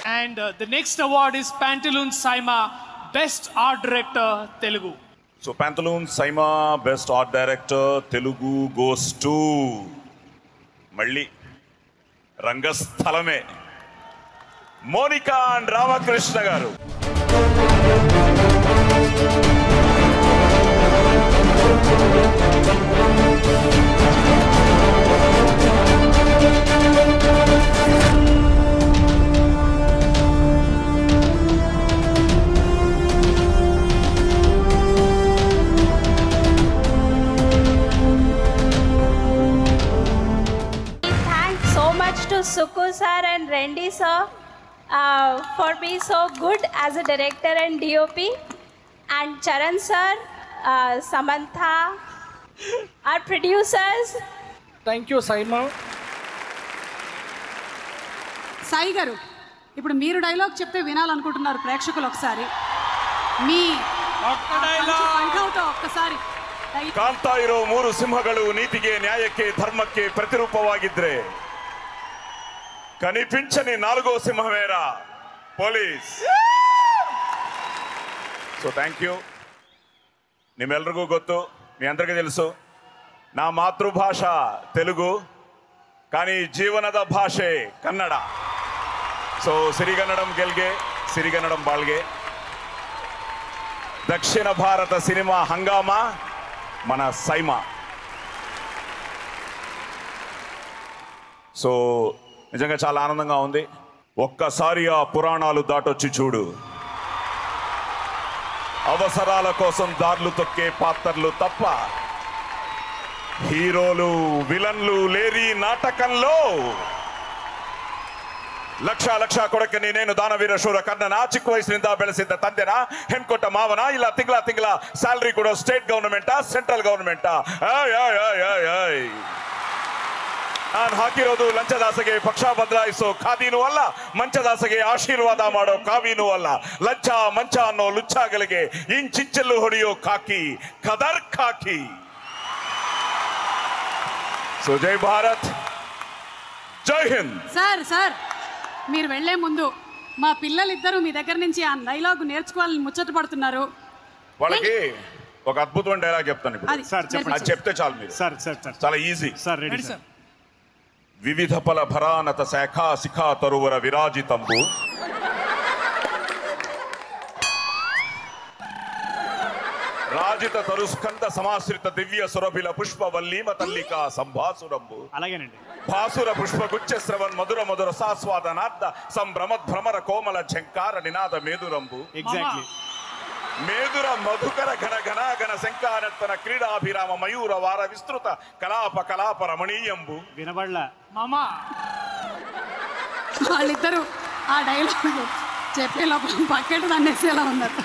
And the next award is Pantaloon Saima, Best Art Director, Telugu. So Pantaloon Saima, Best Art Director, Telugu goes to Malli Rangastalame, Monica and Ramakrishna garu. To Suku sir and Randy sir for being so good as a director and DOP, and Charan sir, Samantha, our producers. Thank you, Saima. Sai గారు, ఇప్పుడు మీరు dialogue చెప్తే వినాలనుకుంటున్నారు ప్రేక్షకులు. ఒకసారి మీ ఒక్కసారి ಕಾಣ್ತಾ ಇರೋ ಮೂರು ಸಿಂಹಗಳು ನೀತಿಗೆ ನ್ಯಾಯಕ್ಕೆ ಧರ್ಮಕ್ಕೆ ಪ್ರತಿರೂಪವಾಗಿದ್ರೆ ಕನಿಪಿಂಚನಿ ನಾಲ್ಗೋ ಸಿಂಹವೇರ ಪೊಲೀಸ್. So thank you. నిమ్మెల్లరిಗೂ ಗೊತ್ತು, మీ అందరికీ తెలుసు, నా మాతృభాష తెలుగు, కానీ జీవನದ ಭಾಷೆ ಕನ್ನಡ. సో సిరిగನ್ನಡಂ ಗೆಲ್ಗೆ, సిరిగನ್ನಡಂ ಬಾಳ್ಗೆ. దక్షిణ భారత సినిమా హంగామా మన సైమా. సో నిజంగా చాలా ఆనందంగా ఉంది. ఒక్కసారి ఆ పురాణాలు దాటొచ్చి చూడు. అవసరాల కోసం దారులు తొక్కే పాత్రలు తప్ప హీరోలు విలన్లు లేరి నాటకంలో. ಲಕ್ಷ ಕೊಡಕ್ಕೆ ನೀನೇನು ದಾನವೀರ ಶೂರ ಕರ್ಣನ, ಚಿಕ್ಕ ವಯಸ್ಸಿನಿಂದ ಬೆಳೆಸಿದ್ದ ತಂದೆನ, ಹೆಣ್ಕೊಟ್ಟ ಮಾವನ, ಇಲ್ಲ ತಿಂಗಳ ಸ್ಯಾಲರಿ ಕೊಡೋ ಸ್ಟೇಟ್ ಗವರ್ನಮೆಂಟಾ ಸೆಂಟ್ರಲ್ ಗವರ್ನಮೆಂಟಾ? ನಾನು ಹಾಕಿರೋದು ಲಂಚದಾಸೆಗೆ ಪಕ್ಷ ಬದಲಾಯಿಸೋ ಖಾದಿನೂ ಅಲ್ಲ, ಮಂಚದಾಸೆಗೆ ಆಶೀರ್ವಾದ ಮಾಡೋ ಕಾವಿನೂ ಅಲ್ಲ. ಲಂಚ ಮಂಚ ಅನ್ನೋ ಲುಚ್ಚಾಗಳಿಗೆ ಇಂಚಿಂಚಲ್ಲು ಹೊಡೆಯೋ ಖಾಕಿ, ಖದರ್ ಖಾಕಿ. సో జై భారత్, జై హింద్. సార్ మీరు వెళ్లే ముందు మా పిల్లలిద్దరూ మీ దగ్గర నుంచి ఆ డైలాగ్ నేర్చుకోవాలని ముచ్చట పడుతున్నారు. వాళ్ళకి ఒక అద్భుతమైన డైలాగ్ చెప్తాను ఇప్పుడు. అది చెప్తే చాలు మీరు. చాలా ఈజీ. వివిధ ఫల భరానత శాఖా శిఖా తరువర విరాజితంబు రాజిత తరుస్కంద సమాశ్రిత దివ్య సురభిల పుష్పవల్లీమ తల్లికా సంభాసురంబు. అలాగేనండి. భాసుర పుష్పగుచ్చ శ్రవణ్ మధుర మధుర సాస్వాదనార్థ సంభ్రమద్భ్రమర కోమల ఝంకార నినాద మేదురంబు. ఎగ్జాక్ట్లీ. మేదుర మధుకర ఘన ఘనాగణ శంకానర్తన క్రీడాభిరామ మయూర వార విస్తృత కలాప రమణీయంబు. వినబడలా మామా. వాళ్ళిద్దరూ ఆ డైలాగ్ చెప్పే లోపల పక్కెట్ తన్నేసేలా ఉన్నారు.